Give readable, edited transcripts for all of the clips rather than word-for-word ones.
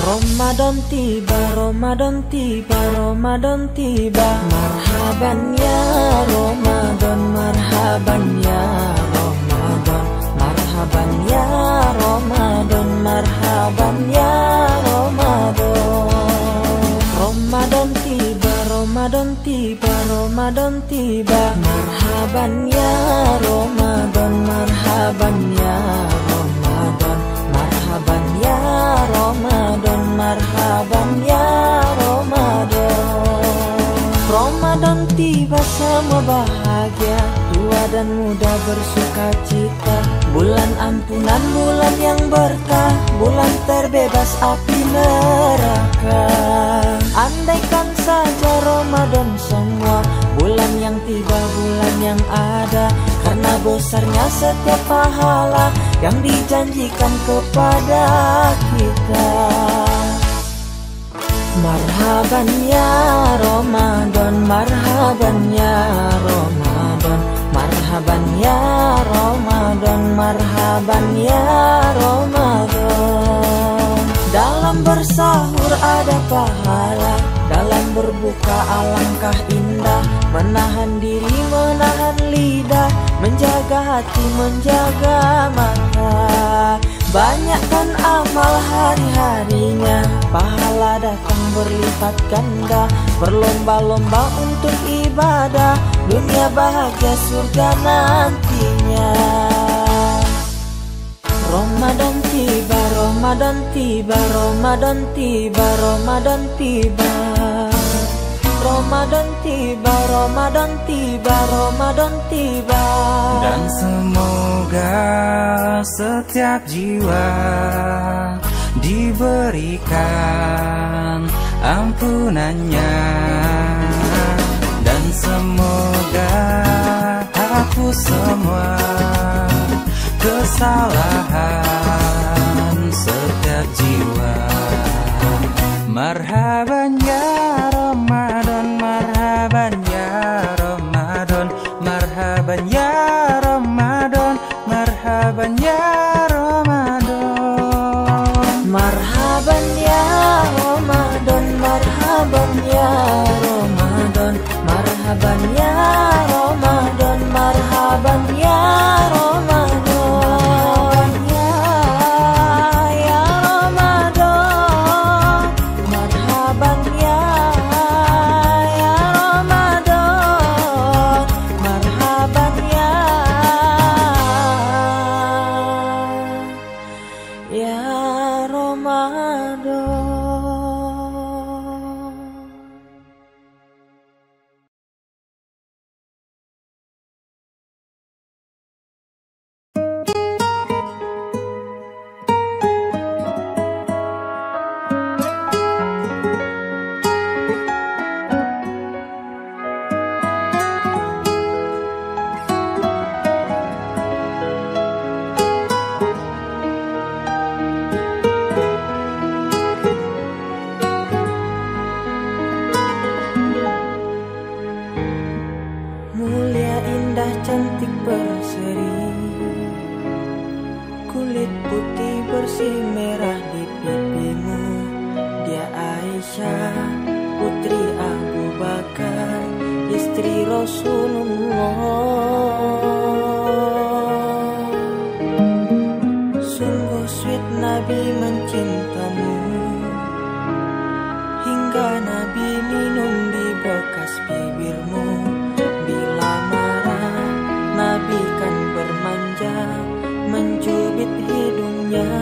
Ramadan tiba, Ramadan tiba, Ramadan tiba. Marhaban ya Ramadan, marhaban ya Ramadan, marhaban ya Ramadan, marhaban ya Ramadan. Ramadan tiba, Ramadan tiba, Ramadan tiba. Marhaban ya Ramadan, marhaban ya Ramadan, marhaban ya Ramadan, marhaban ya Ramadan. Ramadan tiba semua bahagia, tua dan muda bersuka cita. Bulan ampunan, bulan yang berkah, bulan terbebas api neraka. Andaikan saja Ramadan semua, bulan yang tiba, bulan yang ada. Karena besarnya setiap pahala yang dijanjikan kepada kita. Marhaban ya Ramadan, marhaban ya Ramadan, marhaban ya Ramadan, marhaban ya Ramadan. Dalam bersahur ada pahala, dalam berbuka alangkah indah. Menahan diri, menahan lidah, menjaga hati, menjaga mata. Banyakkan amal hari-harinya, pahala datang berlipat ganda. Berlomba-lomba untuk ibadah, dunia bahagia surga nantinya. Ramadan tiba, Ramadan tiba, Ramadan tiba, Ramadan tiba. Ramadan tiba, Ramadan tiba, Ramadan tiba. Dan semoga setiap jiwa diberikan ampunannya. Dan semoga hapus semua kesalahan setiap jiwa. Marhaban ya Ramadan, marhaban ya Ramadan, marhaban ya Ramadan, marhaban ya Ramadan. Marhaban ya Ramadan, marhaban ya Ramadan, marhaban ya Ramadan, marhaban ya Ramadan. Cantik berseri, kulit putih bersih merah di pipimu. Dia Aisyah, putri Abu Bakar, istri Rasulullah. Sungguh sweet Nabi mencintamu, hingga Nabi minum di bekas bibirmu. Bila marah Nabi kan bermanja, mencubit hidungnya.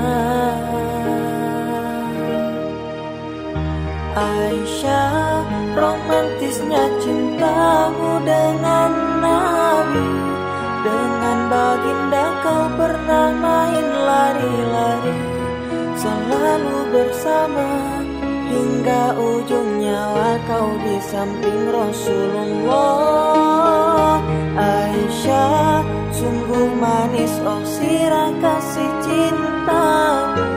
Aisyah, romantisnya cintamu dengan Nabi. Dengan baginda kau pernah main lari-lari, selalu bersama hingga ujung nyawa kau di samping Rasulullah. Aisyah, sungguh manis oh sirah kasih cintamu.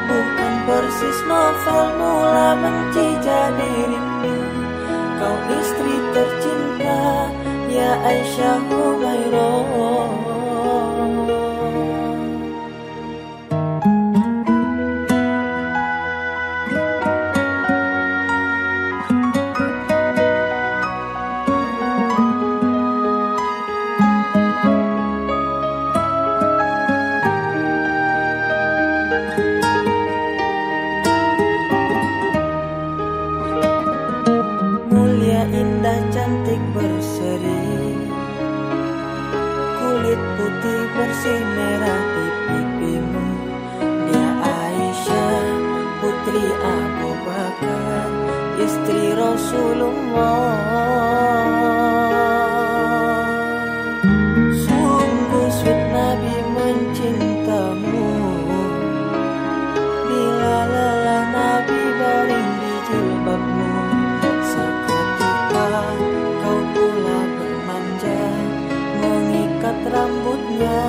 Bukan persis novel mula benci jadi rindu. Kau istri tercinta ya Aisyah Humairah. Rasulullah. Sungguh sweet Nabi mencintamu. Bila lelah Nabi baring di jilbabmu, seketika kau pula bermanja mengikat rambutnya.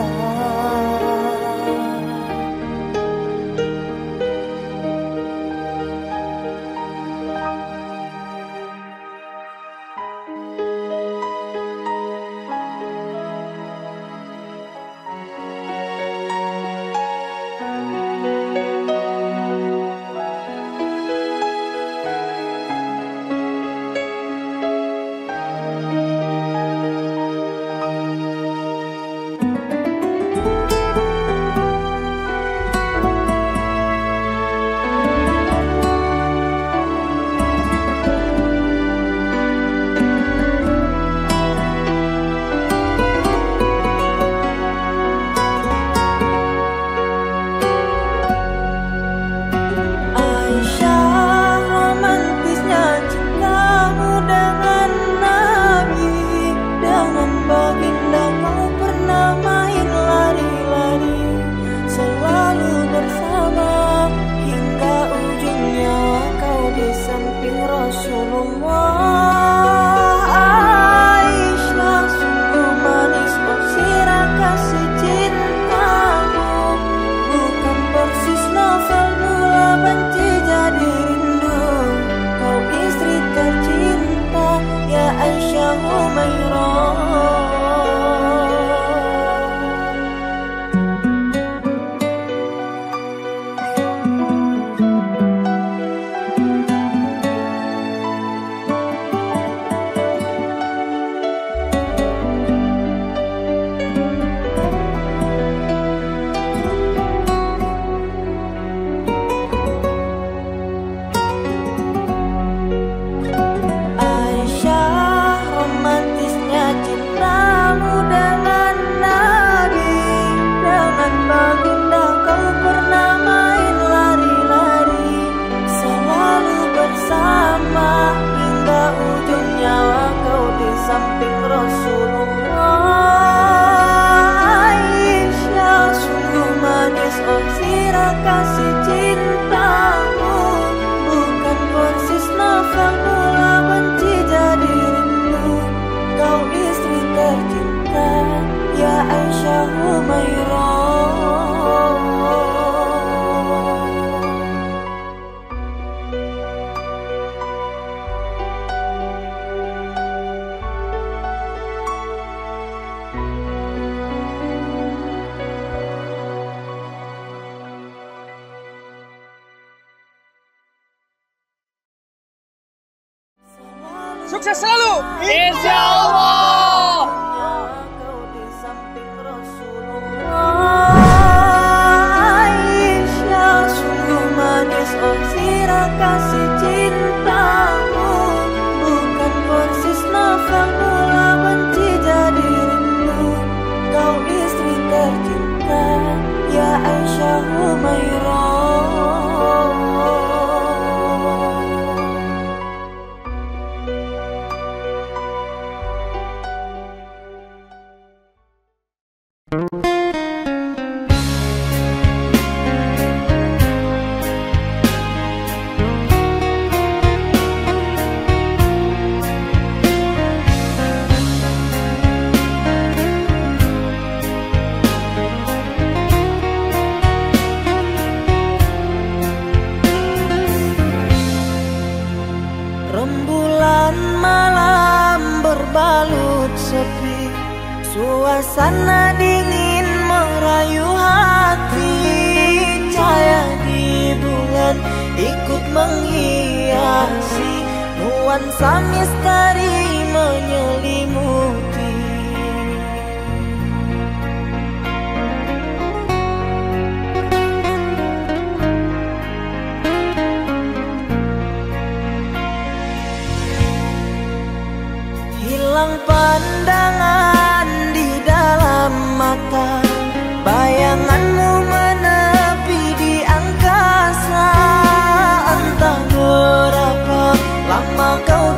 Sukses selalu, insya Allah. Aisyah, sungguh manis oh sirah kasih cintamu. Bukan persis nafas mula benci jadi rindu. Kau istri tercinta, ya Aisyah Humairah. Rembulan malam berbalut sepi, suasana dingin merayu hati. Cahaya di bulan ikut menghiasi, nuansa misteri menyelimuti. Hilang pandangan di dalam mata, bayanganmu menepi di angkasa. Entah berapa lama kau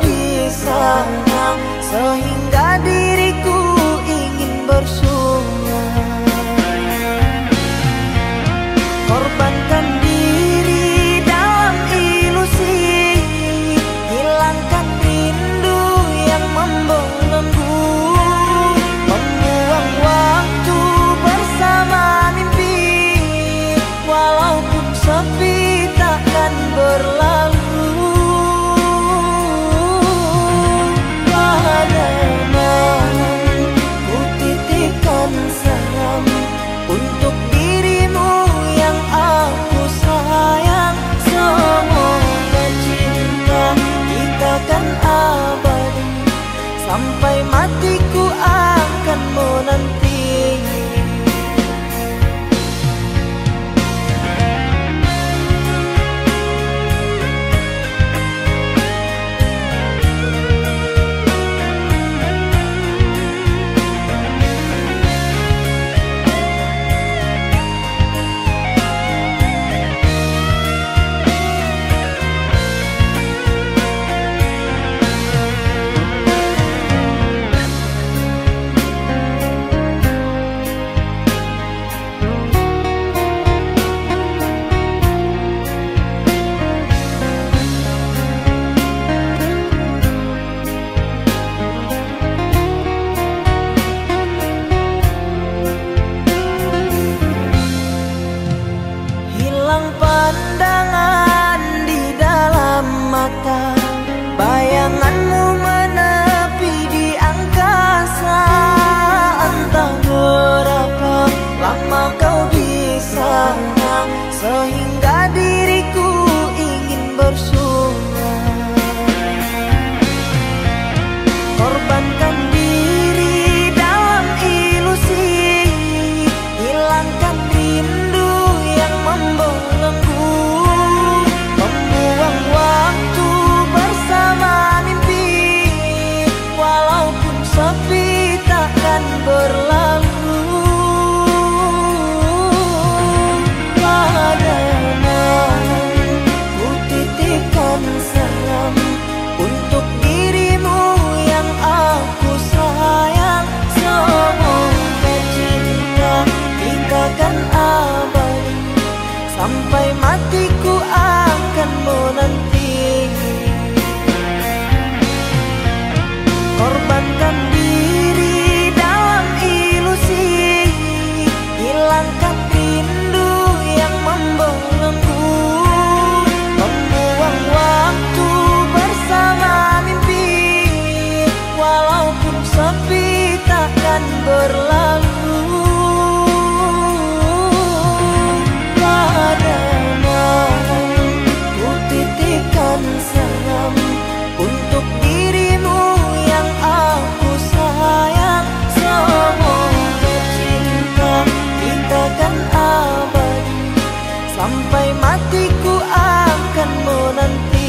Korbankan diri dalam ilusi, hilangkan rindu yang membelenggu, membuang waktu bersama mimpi, walaupun sepi takkan berlalu. Pada malam ku titipkan salam untuk dirimu yang aku sayang. Semoga cinta kita kan abadi, sampai matiku akan menanti. Hilang pandangan di dalam mata, bayanganmu menepi di angkasa. Entah berapa lama kau di sana, sehingga diriku ingin bersuara. Korbankan diri dalam ilusi, hilangkan rindu yang membelenggu, membuang waktu bersama mimpi, walaupun sepi takkan berlalu. Pada malam ku titipkan salam untuk dirimu yang aku sayang. Semoga cinta kita kan abadi, sampai matiku akan menanti. Korbankan diri dalam ilusi, hilangkan rindu yang membelenggu, membuang waktu bersama mimpi, walaupun sepi takkan berlalu. Pada malam ku titipkan salam untuk dirimu yang aku sayang. Semoga cinta kita kan abadi, sampai matiku akan menanti.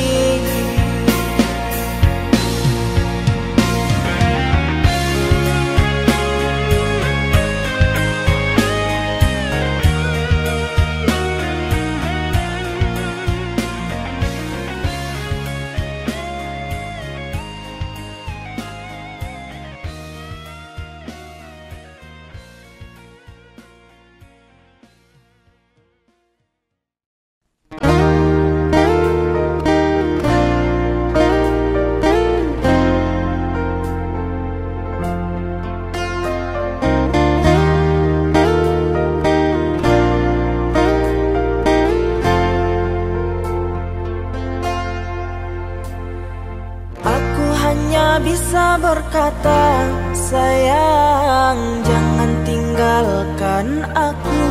Bisa berkata sayang, jangan tinggalkan aku.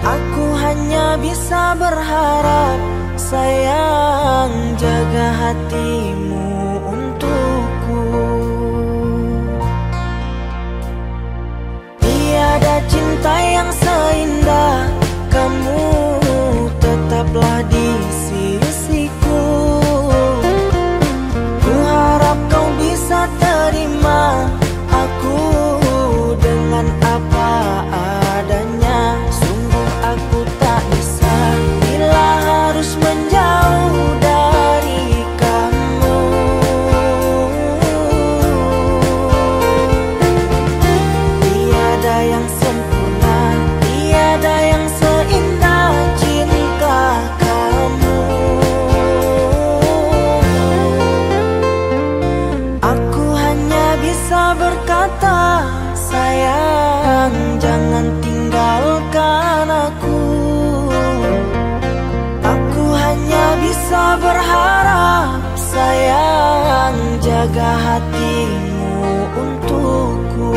Aku hanya bisa berharap sayang, jaga hatimu untukku. Tiada cinta yang seindah kamu, tetaplah di sisiku. Harap kau bisa terima aku dengan apa adanya. Sungguh aku tak bisa bila harus menjauh dari kamu. Tiada yang sempurna, tiada berharap sayang jaga hatimu untukku.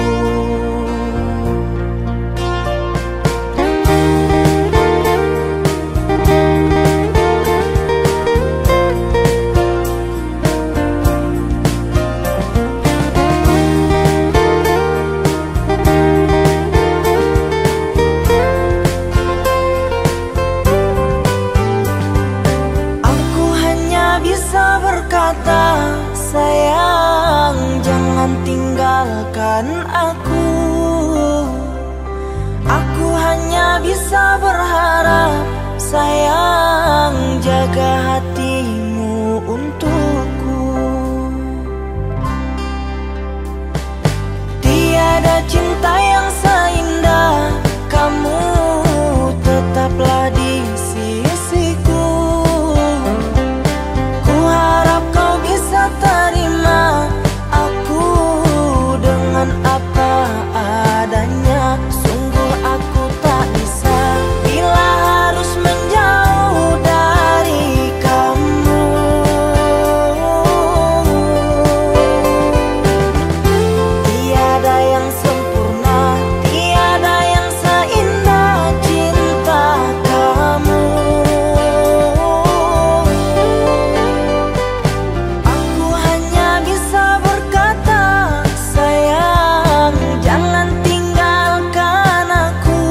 Sayang, jangan tinggalkan aku. Aku hanya bisa berharap sayang jaga hatimu untukku. Tiada cinta yang seindah kamu, tetaplah di sisiku. Ku harap kau bisa terima aku dengan apa adanya. Sungguh aku tak bisa bila harus menjauh dari kamu. Tiada yang sempurna, tiada yang seindah cinta kamu. Aku hanya bisa berkata sayang jangan tinggalkan aku.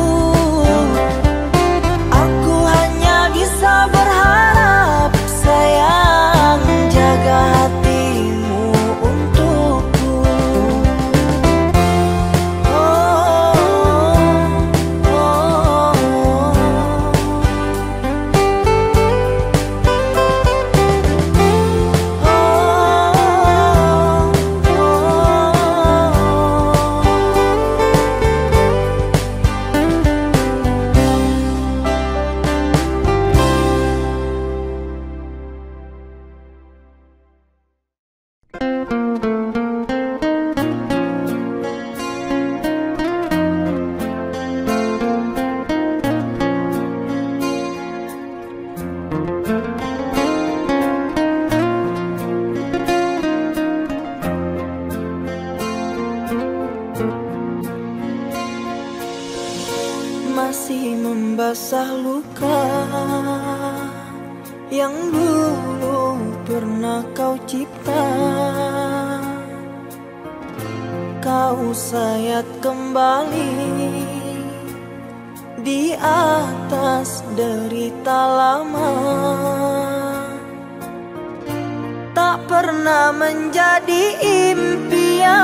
Aku hanya bisa berharap sayang jaga hatimu untukku. Masih membasah luka yang dulu pernah kau cipta. Kau sayat kembali di atas derita lama. Tak pernah menjadi impian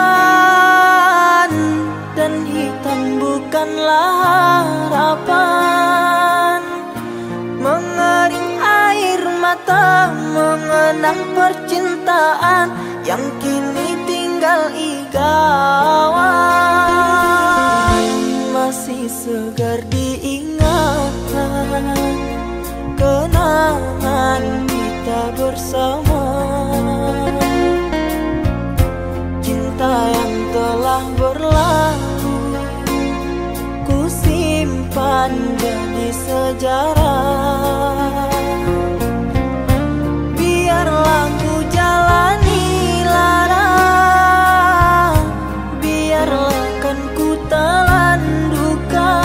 dan hitam bukanlah harapan. Mengering air mata mengenang percintaan yang kini tinggal igauan. Masih segar diingatan kenangan kita bersama. Cinta yang telah berlalu ku simpan jadi sejarah. Biarlah ku jalani lara, biarlah kan ku telan duka.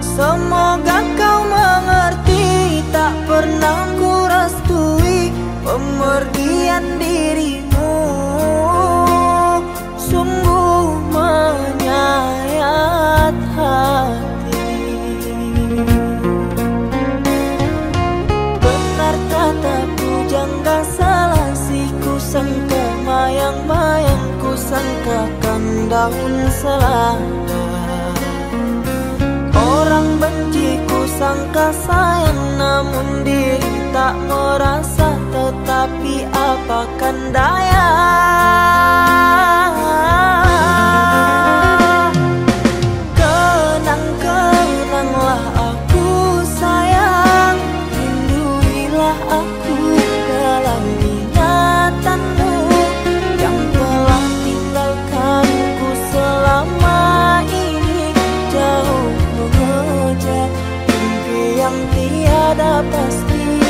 Semoga kau mengerti, tak pernah ku restui pemergian dirimu. Sungguh menyayat hati. Benar kata pujangga Selasih, ku sangka mayang-mayang, ku sangkakan daun selada. Orang benci ku sangka sayang, namun diri tak merasa. Tetapi apakan daya. Kenang-kenanglah aku sayang, rinduilah aku dalam ingatanmu yang telah tinggalkanku selama ini. Jauh mengejar mimpi yang tiada pasti,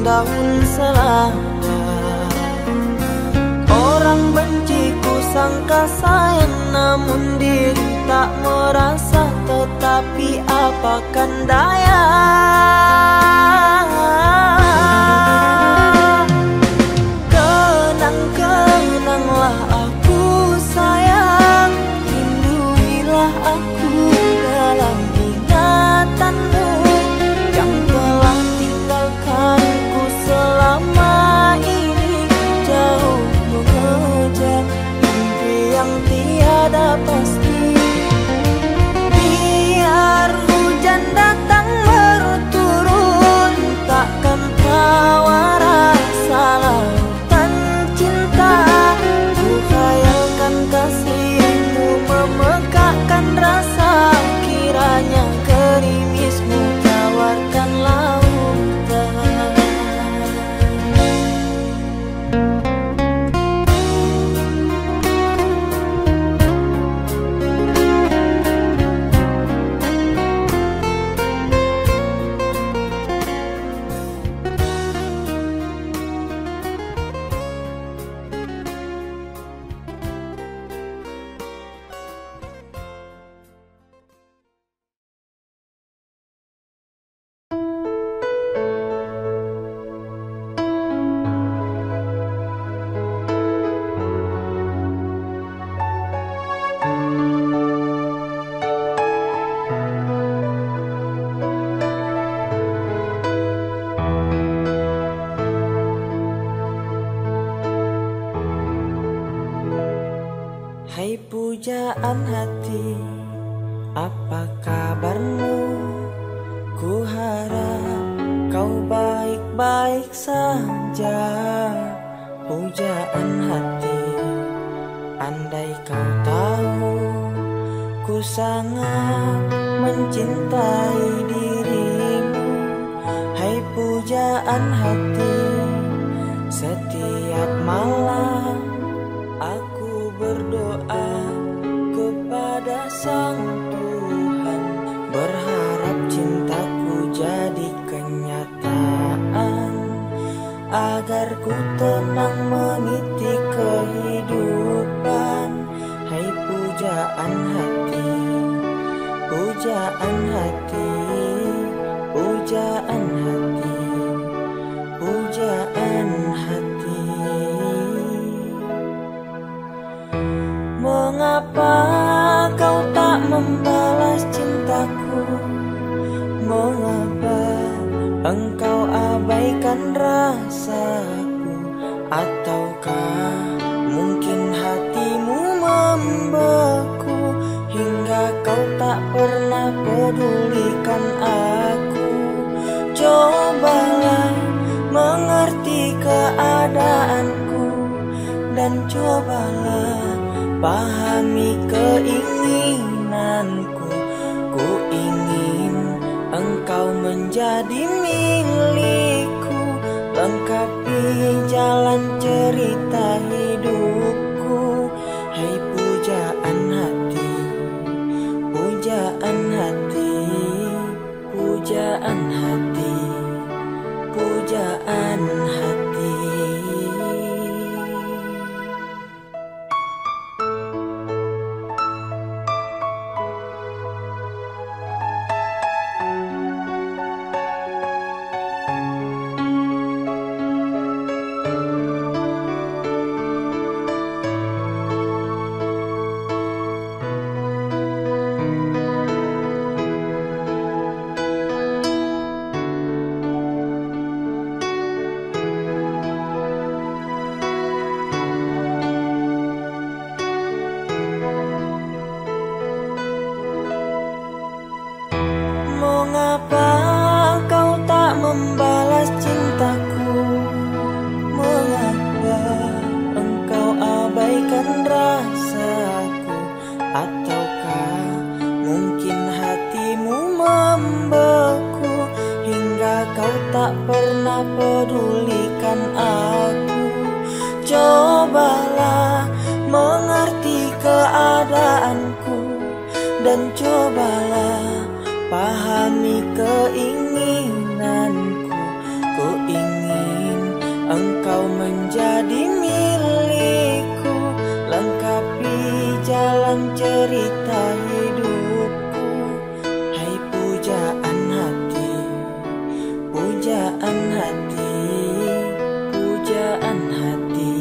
daun selada. Orang benci ku sangka sayang, namun diri tak merasa. Tetapi apakan daya, kenang-kenanglah aku sayang. Lindungilah aku dalam ingatanmu yang telah tinggalkanku selama ini. Jauh mengejar mimpi yang tiada pasti. Biar hujan datang berturun, takkan tawa rasa lautan cinta. Ku khayalkan kasihmu memekakkan rasa, kiranya gerimismu tawarkan lautan. Hai pujaan hati, apa kabarmu? Ku harap kau baik-baik saja. Pujaan hati, andai kau tahu ku sangat mencintai dirimu. Hai pujaan hati, setiap malam aku berdoa kepada Sang Tuhan, berharap cintaku jadi kenyataan, agar ku tenang meniti kehidupan. Hai pujaan hati, pujaan hati, pujaan hati, pujaan hati. Mengapa kau tak membalas cintaku? Mengapa engkau abaikan rasaku? Ataukah mungkin hatimu membeku hingga kau tak pernah pedulikan aku? Cobalah mengerti keadaanku dan cobalah pahami keinginanku. Ku ingin engkau menjadi milikku, lengkapi jalan cerita hidupku. Hai pujaan hati, pujaan hati, pujaan hati, pujaan hati. Mengapa kau tak membalas cintaku? Mengapa engkau abaikan rasaku? Ataukah mungkin hatimu membeku hingga kau tak pernah pedulikan aku? Cobalah mengerti keadaanku dan cobalah pahami keinginanku. Ku ingin hati, pujaan hati,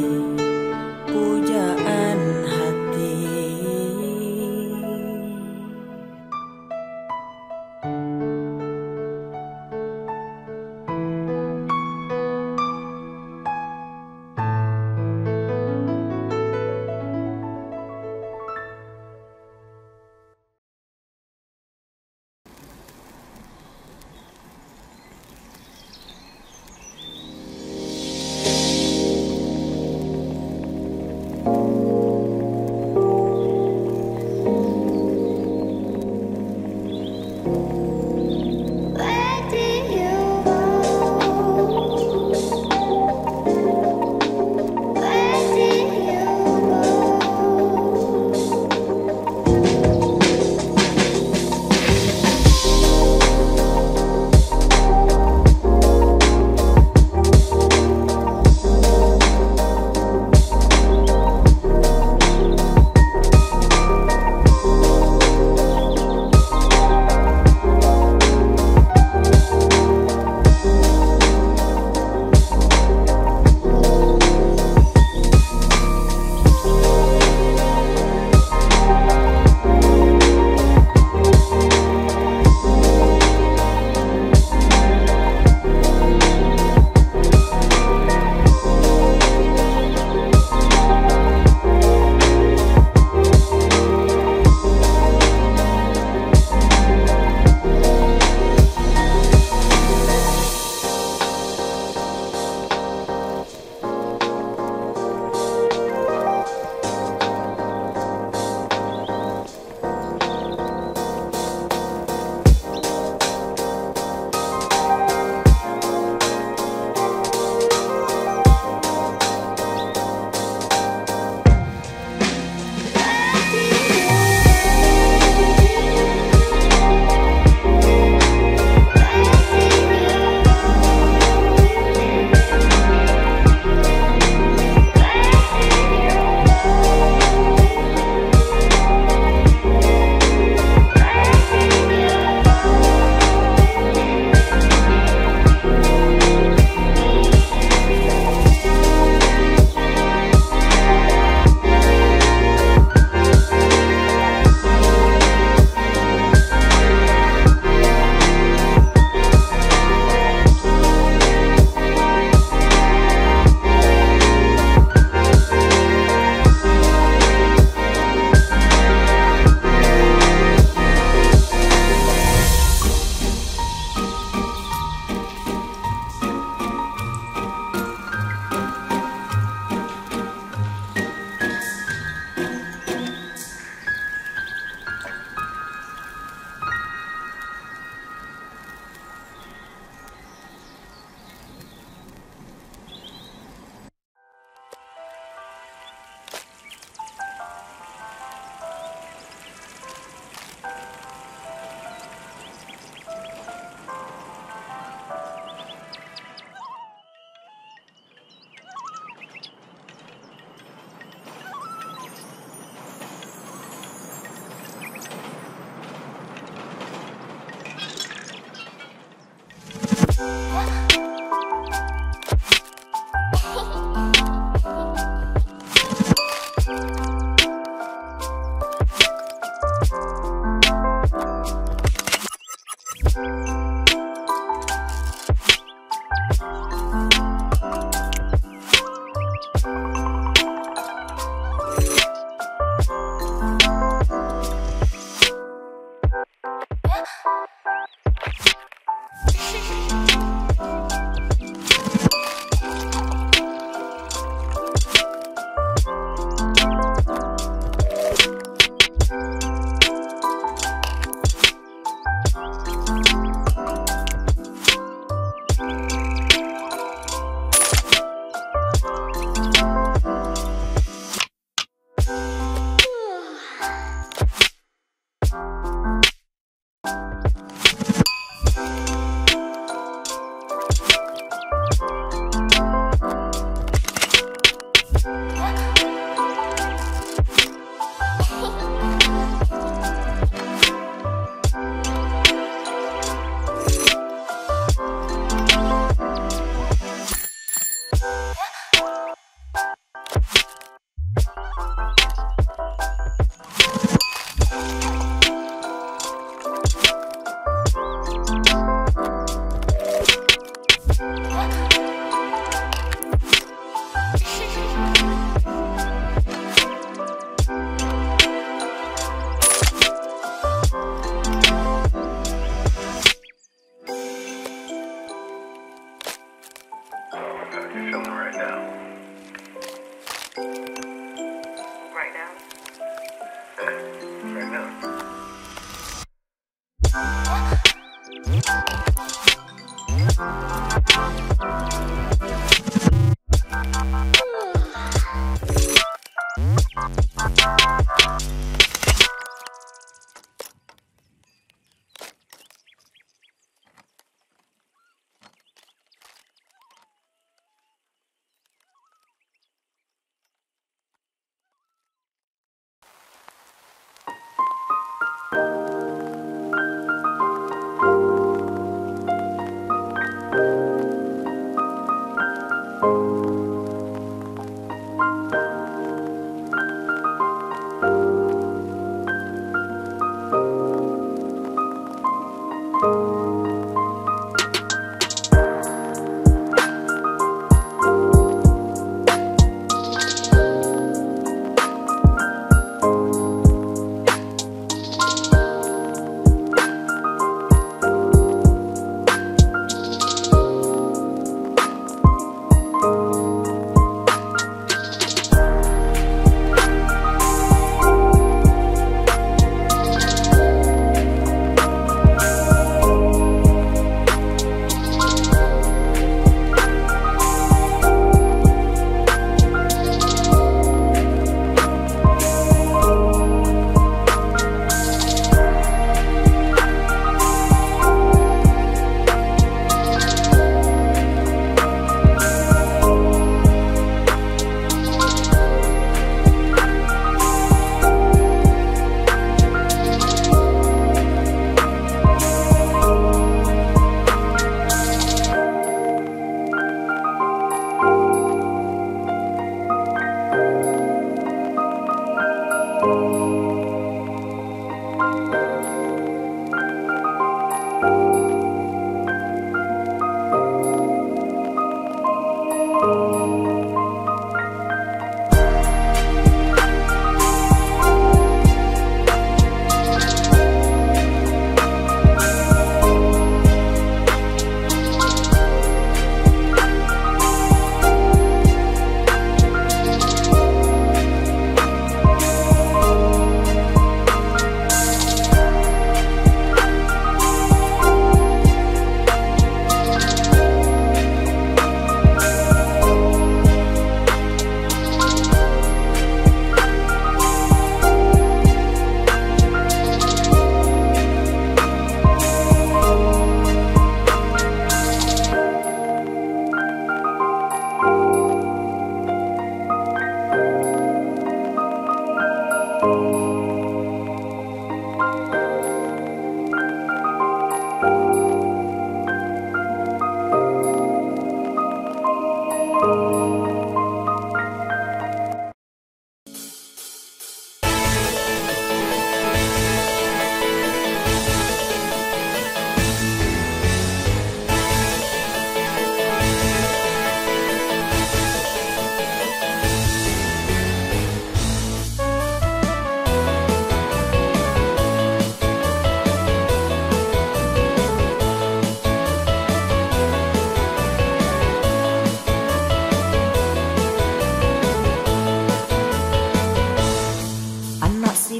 pujaan hati.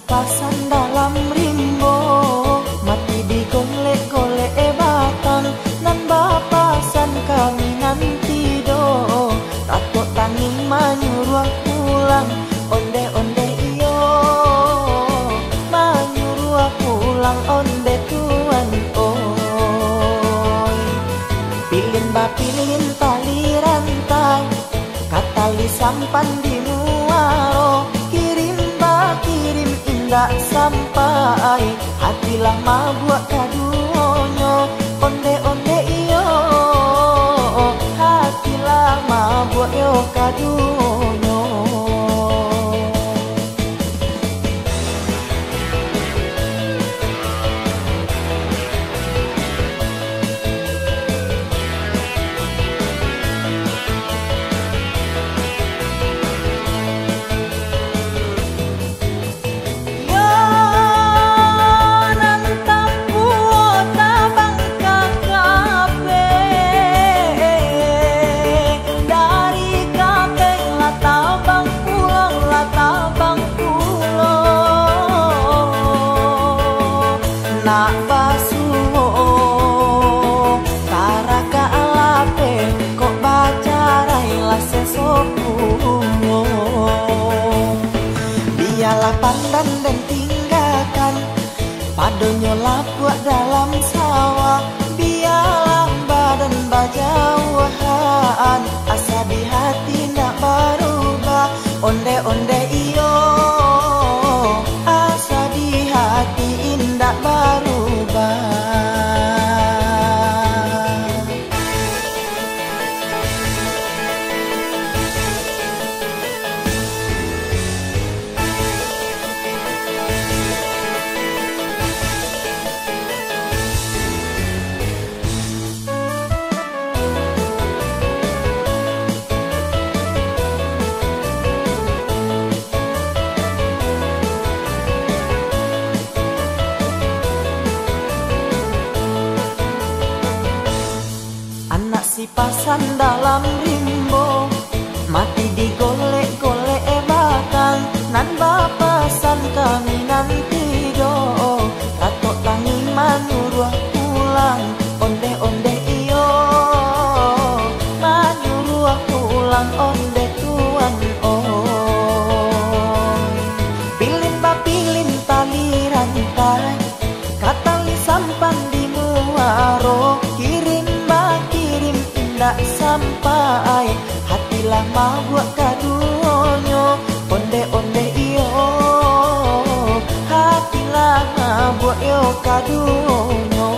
Pasan dalam rimbo, mati di golek-golek batang, nan bapasan kawinan tido, tato tanging manyuruh pulang, onde-onde iyo, manyuruh pulang onde tuan oi. Pilin bapilin tali rantai, katali sampan di muaro, kirim indah sampai hati lama buat kaduonyo, onde-onde iyo, hati lama buat yo kaduonyo. Dari bajauhan, asa di hati ndak berubah. Onde-onde iyo, asa di hati indak berubah. Pasan dalam rimbo, mati digolek-golek batang. Nan bapasan kami nanti do, tatok tangi manuruh pulang. Onde-onde iyo, manuruh pulang. Onde tuan oh, pilin bapilin tali rantai, katali sampan di muaro. Kirim ndak sampai, hatilah mabuk kaduonyo. Onde-onde iyo, hatilah mabuk yo kaduonyo.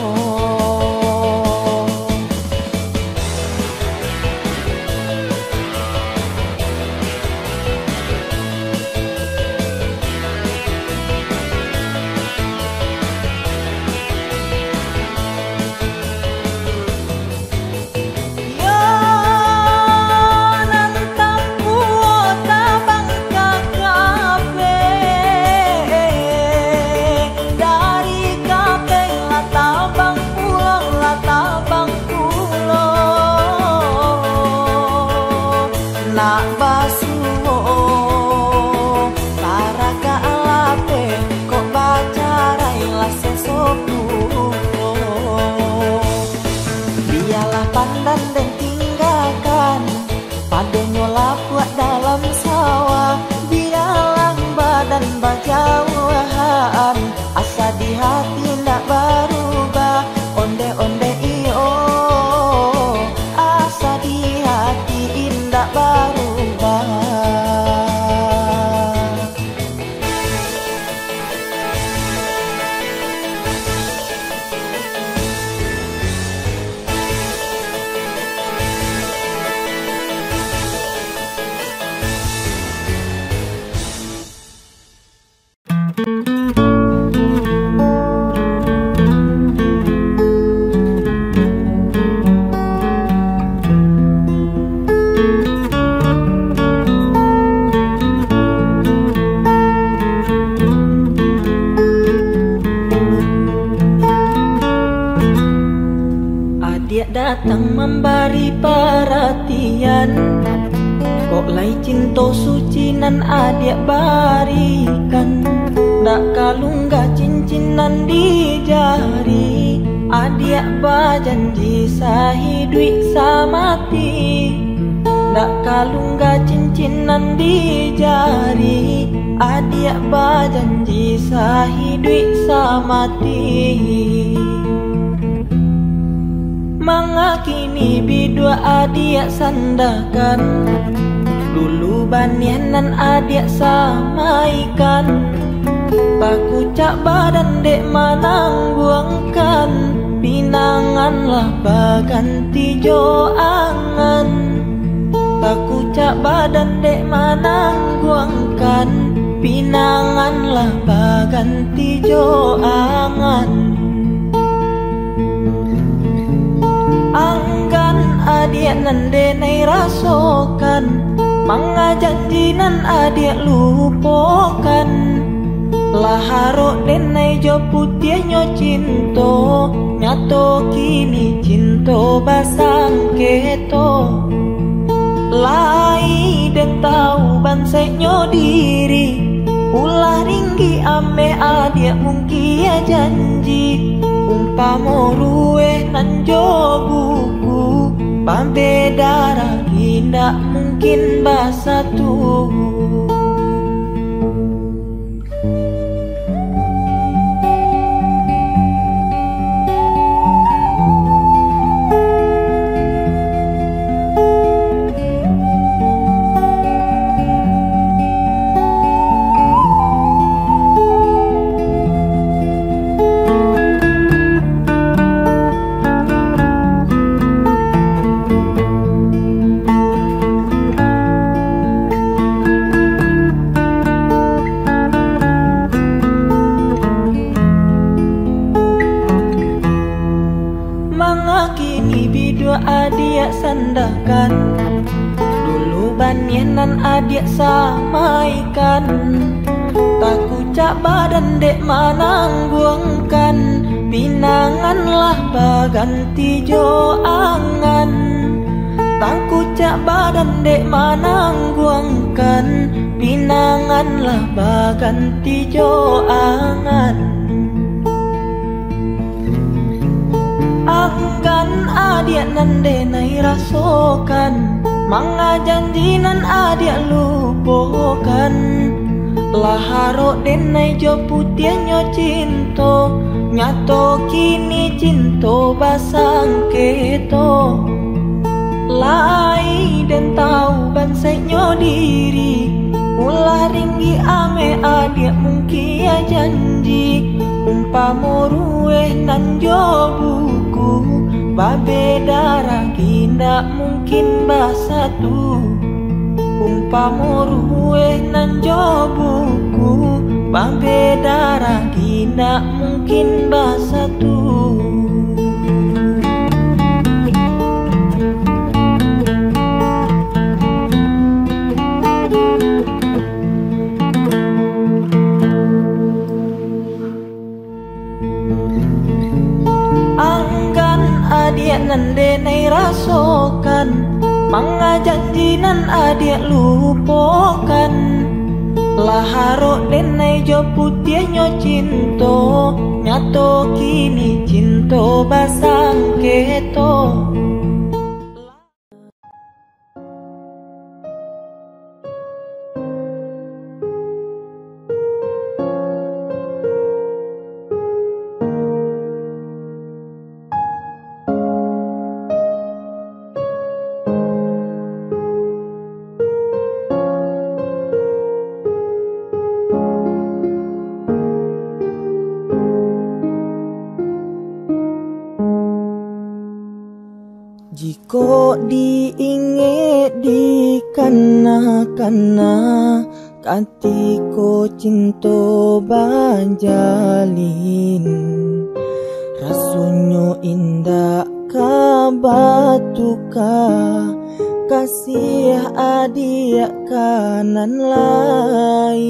Pandan dan tinggalkan, padonyo lapuak dalam sawah. Bialang badan bajauhan, asa di hati ndak berubah. Onde-onde iyo, asa di hati indak berubah. Datang memberi perhatian, kok lai cinta suci nan adik barikan. Ndak kalungga cincinan di jari, adik berjanji sahidui samati. Ndak kalungga cincinan di jari, adik berjanji sahidui samati. Mangakini bidua adik sandakan, dulu banianan adik samaikan. Paku cak badan dek manang buangkan, pinanganlah baganti jo angan. Paku cak badan dek manang buangkan, pinanganlah baganti jo angan. Anggan adik nan denai rasokan, manga janji nan adik lupakan. Laharo denai jo putih nyo cinto, nyato kini cinto basang keto. Lai den tau bansai nyo diri, ulah ringgi ame adik mungkin ya janji. Umpamo rueh nan jo buku, pambedara tidak mungkin basatu. andahkan. Dulu banienan adik samaikan, takut cak badan dek manangguangkan. Pinanganlah baganti jo angan, takut cak badan dek manangguangkan. Pinanganlah baganti jo angan. Anggan adik nan denai rasokan, manga janji nan adik lupakan. Laharo denai jo putih nyo cinto, nyato kini cinto basang keto. Lai dan tahu bansai nyo diri, ulah ringgi ame adik mungkin ya janji. Umpamo rueh nan jo buku, babe darah kindak mungkin basatu. Umpamo rueh nan jo buku, babe darah kindak mungkin basatu. Adik nan denai rasokan, manga janji nan adik lupakan. Laharo denai jo putih nyo cinto, nyato kini cinto basang keto. Jiko diinget di kana-kana, katiko cinto banjalin. Rasunyo indah kabatuka, kasih adik kanan lain.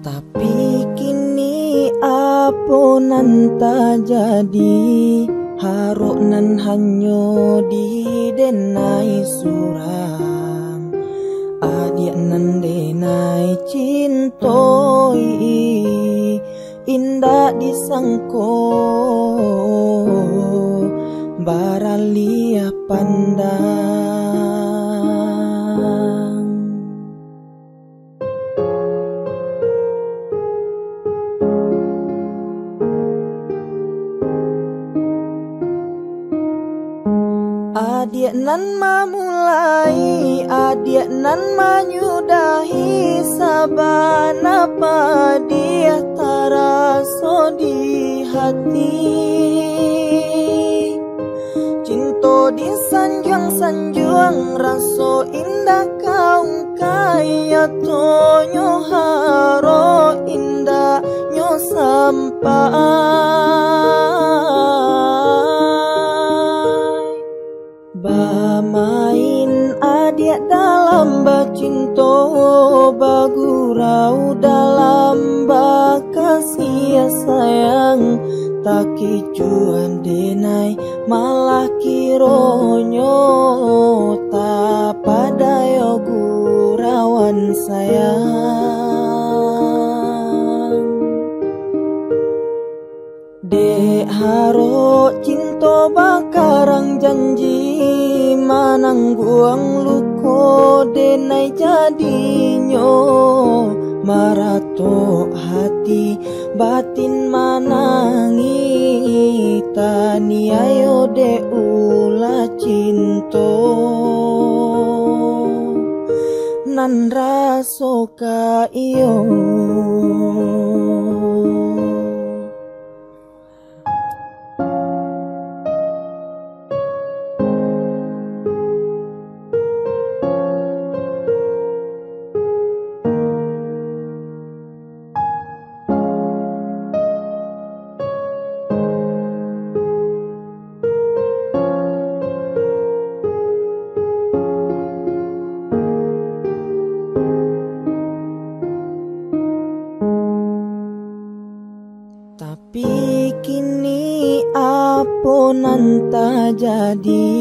Tapi kini apa nan tak jadi, haruk nan hanyo di denai suram. Adik nan denai cintoi, indah disangko baralia pandang. Adik nan mamulai, adik nan menyudahi, sabana apa dia taraso di hati. Cinto di sanjuang-sanjuang, raso indah kau kaya tonyo haro indah nyo sampai. Bamain adik dalam bacinto, bagurau dalam bakasih sayang. Tak kicuan denai malah kironyo, tak padayo gurawan sayang. Dek haro cinto bakarang janji, manangguang luko denai jadinyo. Marato hati batin manangi, tani ayo de ula cinto. Nan raso ka iyo. Apo nan ta jadi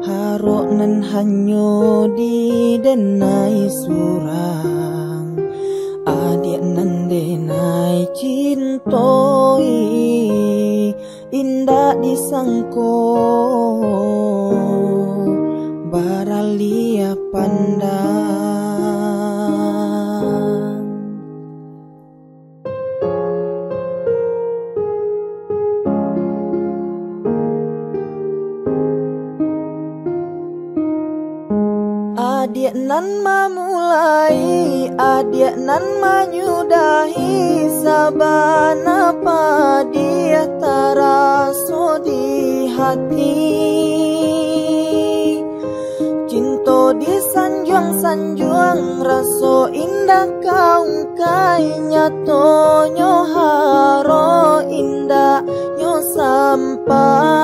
harok nan hanyo di denai surang adik nan denai cintoi indah disangko baralia pandang. Adik nan memulai, adik nan menyudahi, sabana apa dia taraso di hati. Cinta disanjuang-sanjuang, raso indah kaung kai nyato nyoharo indah nyo sampai.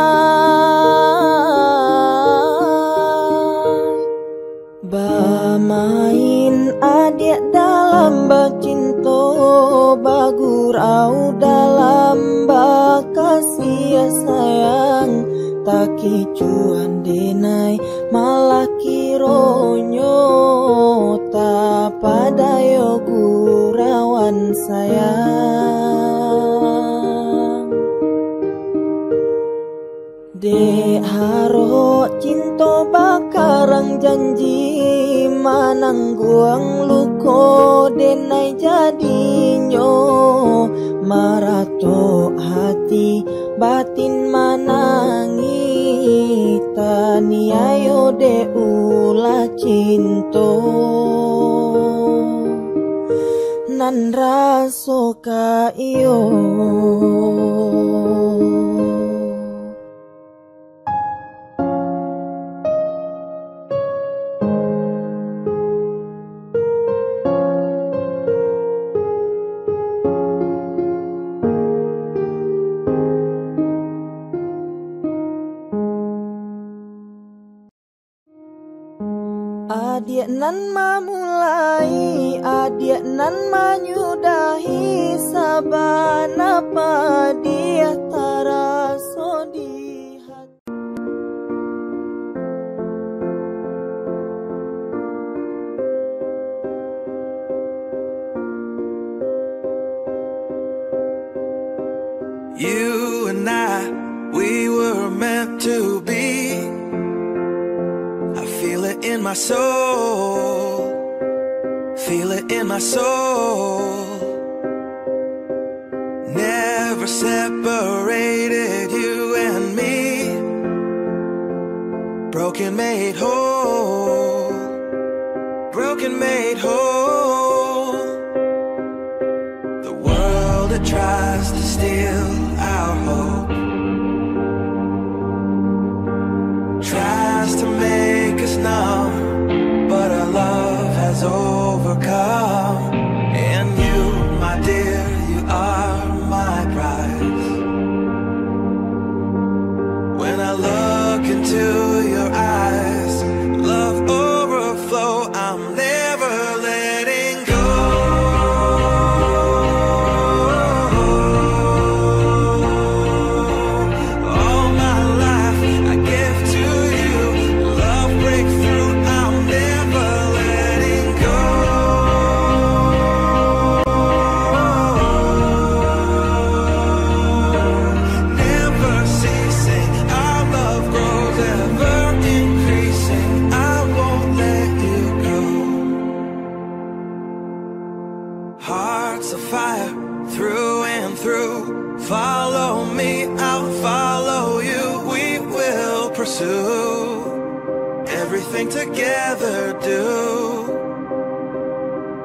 Bamain adik dalam bacinto, bagurau dalam bakasih sayang. Taki cuan denai malah kironyo, tak padayo gurawan sayang. Dek haro cinta bakarang janji, manangguang luko denai jadinyo. Marato hati batin manangi, taniayo de ula cinto nan raso ka iyo. Adik nan memulai, adik nan menyudahi, sabana apa dia taraso di hati. You and I, we were meant to be. I feel it in my soul, feel it in my soul. Never separated, you and me. Broken made whole, broken made whole. The world that tries to steal our hope tries to make us numb, but our love has overcome. And you, my dear, you are my prize. When I look into your eyes, love overflow, I'm never letting go. All my life I give to you, love breakthrough, I'm never letting go. Never ceasing, our love grows, ever increasing, I won't let you go. Hearts of fire, through and through, follow me, I'll follow you, we will pursue everything together, do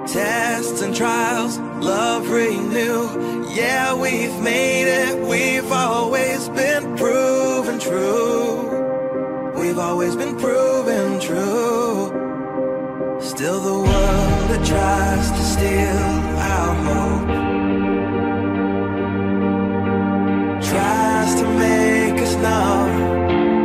tests and trials, love renew. Yeah, we've made it, we've always been proven true. We've always been proven true. Still the world that tries to steal our hope tries to make us numb,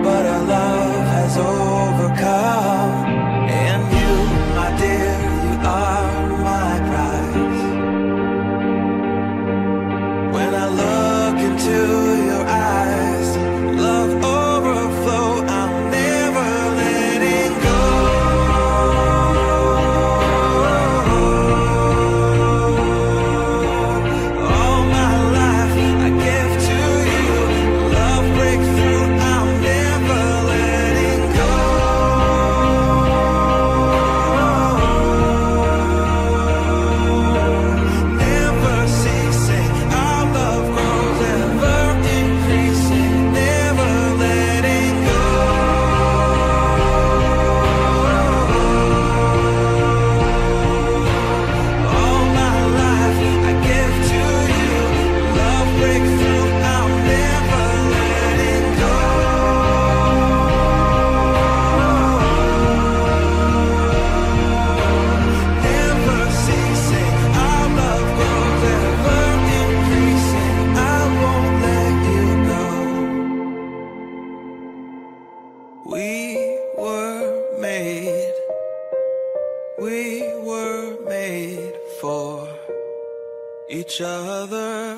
but our love has overcome. And you, my dear, you are my prize. When I look into your eyes, We were made for each other.